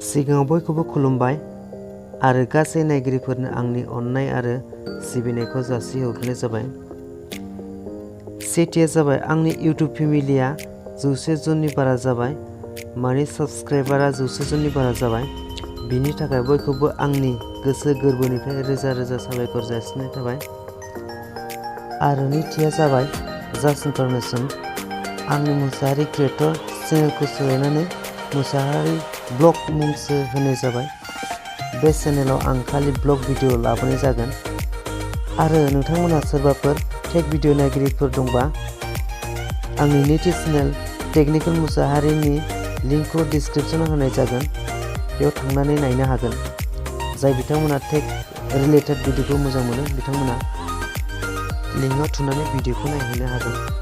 सिगाङाव बयखौबो खुलुमबाय आरो गासै नायगिरिफोरनो आंनि अननाय आरो सिबिनायखौ जासिहरग्रोनाय जाबाय। सेथिया जाबाय आंनि इउट्युब फेमिलिया 100 जननि बारा जाबाय, माने साबस्क्राइबारा 100 जननि बारा जाबाय। बिनि थाखाय बयखौबो आंनि गोसो गोरबोनिफ्राय रोजा रोजा साबायखर जासिनाय थाबाय। आरो नैथिया जाबाय जास्ट इनफरमेसन, आंनि मुसाहारि क्रिएटर चेनेलखौ सोलायनानै मुसाहारि ब्लग मुंसो होनाय जाबाय। बे चेनेलाव आं खालि ब्लग भिडिअ लाबोनाय जागोन। आरो नोंथांमोनहा सोरबाफोर टेक भिडिअ नायगिरिफोर दंबा आंनि नैथि चेनेल टेकनिकेल मुसाहारिनि लिंकखौ डिसक्रिपसनाव होनाय जागोन, बेयाव थांनानै नायनो हागोन। जाय बिथांमोना टेक रिलेटेड भिडिअखौ मोजां मोनो बिथांमोना लिंकआव थुनानै भिडिअखौ नायहैनो हागोन।